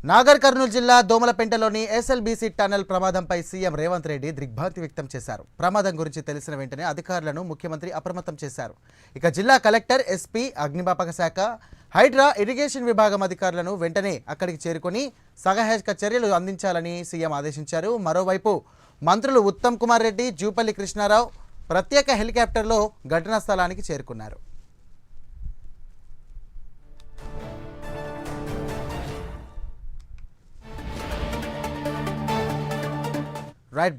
నాగర్ కర్నూలు జిల్లా దోమలపెంటలోని SLBC tunnel ప్రమాదంపై సీఎం రేవంత్ రెడ్డి దిగ్భ్రాంతి వ్యక్తం చేశారు. ప్రమాదం గురించి తెలిసిన వెంటనే అధికారులను ముఖ్యమంత్రి అప్రమత్తం చేశారు. ఇక జిల్లా కలెక్టర్, ఎస్పీ, అగ్నిమాపక శాఖ, హైడ్రా, ఇరిగేషన్ విభాగం అధికారులను వెంటనే అక్కడికి చేరుకొని సహాయక చర్యలు అందించాలని సీఎం ఆదేశించారు. మరోవైపు మంత్రులు ఉత్తమ్ కుమార్ రెడ్డి, జూపల్లి కృష్ణారావు ప్రత్యేక హెలికాప్టర్లో ఘటనా స్థలానికి చేరుకున్నారు.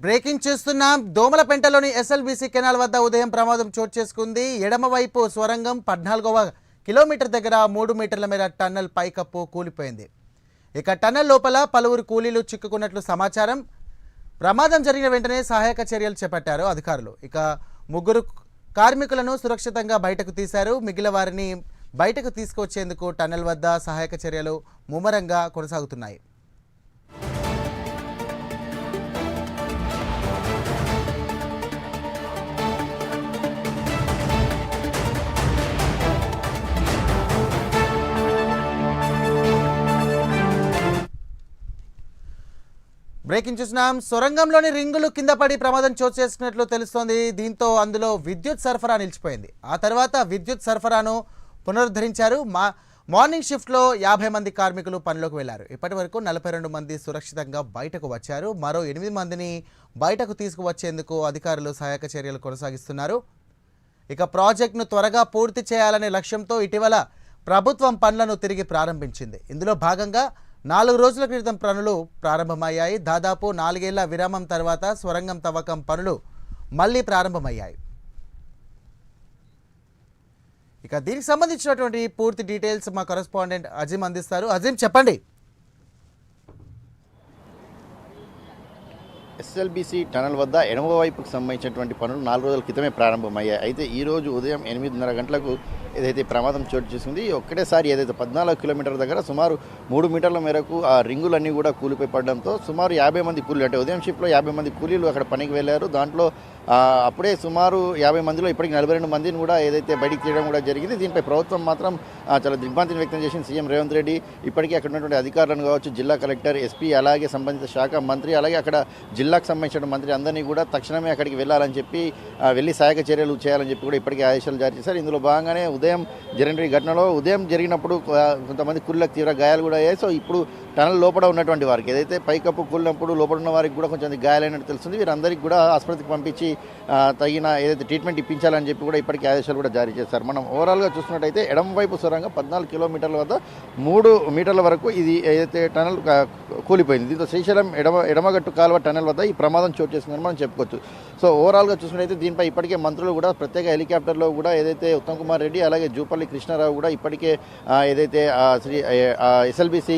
బ్రేకింగ్ చూస్తున్నాం. దోమలపెంటలోని ఎస్ఎల్బీసీ కెనాల్ వద్ద ఉదయం ప్రమాదం చోటు చేసుకుంది. ఎడమవైపు స్వరంగం 14వ కిలోమీటర్ దగ్గర 3 మీటర్ల మేర టన్నెల్ పైకప్పు కూలిపోయింది. ఇక టన్నెల్ లోపల పలువురు కూలీలు చిక్కుకున్నట్లు సమాచారం. ప్రమాదం జరిగిన వెంటనే సహాయక చర్యలు చేపట్టారు అధికారులు. ఇక 3 కార్మికులను సురక్షితంగా బయటకు తీశారు. మిగిలిన వారిని బయటకు తీసుకొచ్చేందుకు టన్నెల్ వద్ద సహాయక చర్యలు ముమ్మరంగా కొనసాగుతున్నాయి. బ్రేకింగ్ చూసినాం. సొరంగంలోని రింగులు కింద పడి ప్రమాదం చోటు చేసుకున్నట్లు తెలుస్తోంది. దీంతో అందులో విద్యుత్ సరఫరా నిలిచిపోయింది. ఆ తర్వాత విద్యుత్ సరఫరాను పునరుద్ధరించారు. మార్నింగ్ షిఫ్ట్లో 50 మంది కార్మికులు పనిలోకి వెళ్లారు. ఇప్పటి వరకు 42 మంది సురక్షితంగా బయటకు వచ్చారు. మరో 8 మందిని బయటకు తీసుకువచ్చేందుకు అధికారులు సహాయక చర్యలు కొనసాగిస్తున్నారు. ఇక ప్రాజెక్టును త్వరగా పూర్తి చేయాలనే లక్ష్యంతో ఇటీవల ప్రభుత్వం పనులను తిరిగి ప్రారంభించింది. ఇందులో భాగంగా 4 రోజుల క్రితం పనులు ప్రారంభమయ్యాయి. దాదాపు 4 ఏళ్ల విరామం తర్వాత స్వరంగం తవ్వకం పనులు మళ్లీ ప్రారంభమయ్యాయి. ఇక దీనికి సంబంధించినటువంటి పూర్తి డీటెయిల్స్ మా కరెస్పాండెంట్ అజీం అందిస్తారు. అజీం, చెప్పండి. ఎస్ఎల్బీసీ టనల్ వద్ద ఎడమ వైపుకు సంబంధించినటువంటి పనులు 4 రోజుల క్రితమే ప్రారంభమయ్యాయి. అయితే ఈ రోజు ఉదయం 8:30 గంటలకు ఏదైతే ప్రమాదం చోటు చేసుకుంది, ఒక్కటేసారి ఏదైతే 14 కిలోమీటర్ల దగ్గర సుమారు 3 మీటర్ల మేరకు ఆ రింగులన్నీ కూడా కూలిపోయి పడడంతో సుమారు 50 మంది కూలీలు, అంటే ఉదయం షిఫ్ట్లో 50 మంది కూలీలు అక్కడ పనికి వెళ్ళారు. దాంట్లో అప్పుడే సుమారు 50 మందిలో ఇప్పటికి 42 మందిని కూడా ఏదైతే బయటికి తీయడం కూడా జరిగింది. దీనిపై ప్రభుత్వం మాత్రం చాలా దిగ్భ్రాంతిని వ్యక్తం చేసింది. సీఎం రేవంత్ రెడ్డి ఇప్పటికీ అక్కడ ఉన్నటువంటి అధికారులను కావచ్చు, జిల్లా కలెక్టర్, ఎస్పీ, అలాగే సంబంధిత శాఖ మంత్రి, అలాగే అక్కడ జిల్లాకు సంబంధించిన మంత్రి అందరినీ కూడా తక్షణమే అక్కడికి వెళ్ళాలని చెప్పి వెళ్ళి సహాయక చర్యలు చేయాలని చెప్పి కూడా ఇప్పటికే ఆదేశాలు జారీ చేశారు. ఇందులో భాగంగానే ఉదయం జరిగిన ఘటనలో ఉదయం జరిగినప్పుడు కొంతమంది కూలీలకు తీవ్ర గాయాలు కూడా అయ్యాయి. సో ఇప్పుడు టనల్ లోపల ఉన్నటువంటి వారికి ఏదైతే పైకప్పు కూలినప్పుడు లోపల ఉన్న వారికి కూడా కొంచెం గాయాలైనట్టు తెలుస్తుంది. వీరందరికీ కూడా ఆసుపత్రికి పంపించి తగిన ఏదైతే ట్రీట్మెంట్ ఇప్పించాలని చెప్పి కూడా ఇప్పటికీ ఆదేశాలు కూడా జారీ చేశారు. మనం ఓవరాల్గా చూసినట్టయితే ఎడమవైపు సొరంగం 14 కిలోమీటర్ల వద్ద 3 మీటర్ల వరకు ఇది ఏదైతే టనల్ కూలిపోయింది. దీంతో శ్రీశైలం ఎడమగట్టు కాలువ టనల్ వద్ద ఈ ప్రమాదం చోటు చేసుకుందని మనం చెప్పుకోవచ్చు. సో ఓవరాల్గా చూసినట్టయితే దీనిపై ఇప్పటికే మంత్రులు కూడా ప్రత్యేక హెలికాప్టర్లో కూడా ఏదైతే ఉత్తమ్ కుమార్ రెడ్డి, అలాగే జూపల్లి కృష్ణారావు కూడా ఇప్పటికే ఏదైతే ఎస్ఎల్బీసీ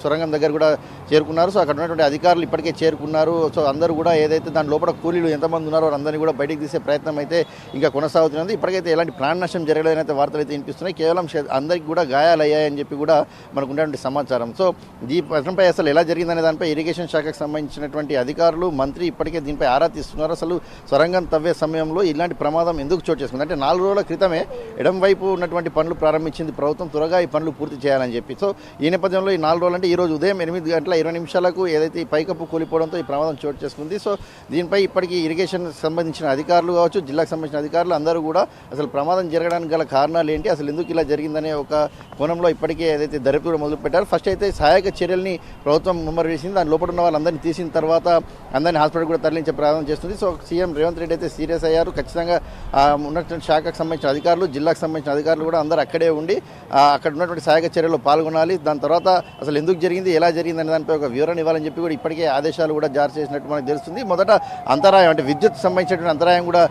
సొరంగం దగ్గర కూడా చేరుకున్నారు. సో అక్కడ ఉన్నటువంటి అధికారులు ఇప్పటికే చేరుకున్నారు. సో అందరూ కూడా ఏదైతే దాని లోపల కూలీలు ఎంతమంది ఉన్నారో వారందరినీ కూడా బయటికి తీసే ప్రయత్నం అయితే ఇంకా కొనసాగుతున్నది. ఇప్పటికైతే ఎలాంటి ప్రాణ నష్టం జరగలేదనైతే వార్తలు అయితే వినిపిస్తున్నాయి. కేవలం అందరికీ కూడా గాయాలయ్యాయని చెప్పి కూడా మనకు ఉన్నటువంటి సమాచారం. సో ఈ ప్రశ్నపై అసలు ఎలా జరిగిందనే దానిపై ఇరిగేషన్ శాఖకు సంబంధించినటువంటి అధికారులు, మంత్రి ఇప్పటికే దీనిపై ఆరా తీస్తున్నారు. అసలు సొరంగం తవ్వే సమయంలో ఇలాంటి ప్రమాదం ఎందుకు చోటు చేసుకుంది అంటే 4 రోజుల క్రితమే ఎడం వైపు ఉన్నటువంటి పనులు ప్రారంభించింది ప్రభుత్వం, త్వరగా ఈ పనులు పూర్తి చేయాలని చెప్పి. సో ఈ నేపథ్యంలో ఈ 4 రోజులు అంటే ఈ రోజు ఉదయం 8:20 ఏదైతే ఈ పైకప్పు కూలిపోవడంతో ఈ ప్రమాదం చోటు చేసుకుంది. సో దీనిపై ఇప్పటికీ ఇరిగేషన్ సంబంధించిన అధికారులు కావచ్చు, జిల్లాకు సంబంధించిన అధికారులు అందరూ కూడా అసలు ప్రమాదం జరగడానికి గల కారణాలు ఏంటి, అసలు ఎందుకు ఇలా జరిగిందనే ఒక కోణంలో ఇప్పటికే ఏదైతే దర్యాప్తు మొదలుపెట్టారు. ఫస్ట్ అయితే సహాయక చర్యల్ని ప్రభుత్వం ముమ్మరు వేసింది. దాని లోపల ఉన్న వాళ్ళందరినీ తీసిన తర్వాత అందరినీ హాస్పిటల్ కూడా తరలించే ప్రయత్నం చేస్తుంది. సో సీఎం రేవంత్ రెడ్డి అయితే సీరియస్ అయ్యారు. ఖచ్చితంగా ఉన్నటువంటి శాఖకు సంబంధించిన అధికారులు, జిల్లాకు సంబంధించిన అధికారులు కూడా అందరూ అక్కడే ఉండి అక్కడ ఉన్నటువంటి సహాయక చర్యల్లో పాల్గొనాలి. దాని తర్వాత అసలు ఎందుకు జరిగింది, ఎలా జరిగింది అనే దానిపై ఒక వివరణ ఇవ్వాలని చెప్పి కూడా ఇప్పటికే ఆదేశాలు కూడా జారీ చేసినట్టు మనకు తెలుస్తుంది. మొదట అంతరాయం అంటే విద్యుత్ సంబంధించినటువంటి అంతరాయం కూడా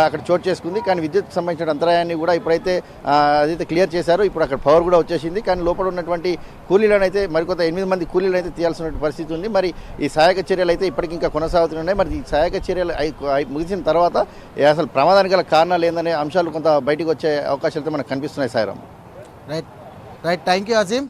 అక్కడ చోటు చేసుకుంది. కానీ విద్యుత్ సంబంధించిన అంతరాయాన్ని కూడా ఇప్పుడైతే అదైతే క్లియర్ చేశారు. ఇప్పుడు అక్కడ పవర్ కూడా వచ్చేసింది. కానీ లోపల ఉన్నటువంటి కూలీలను అయితే మరికొంత 8 మంది కూలీలను అయితే తీయాల్సిన పరిస్థితి ఉంది. మరి ఈ సహాయక చర్యలు అయితే ఇప్పటికి ఇంకా కొనసాగుతున్నాయి. మరి ఈ సహాయక చర్యలు ముగిసిన తర్వాత అసలు ప్రమాదానికి గల కారణాలు ఏందనే అంశాలు కొంత బయటకు వచ్చే అవకాశాలు అయితే మనకు కనిపిస్తున్నాయి. Sairam. Right, thank you Azeem.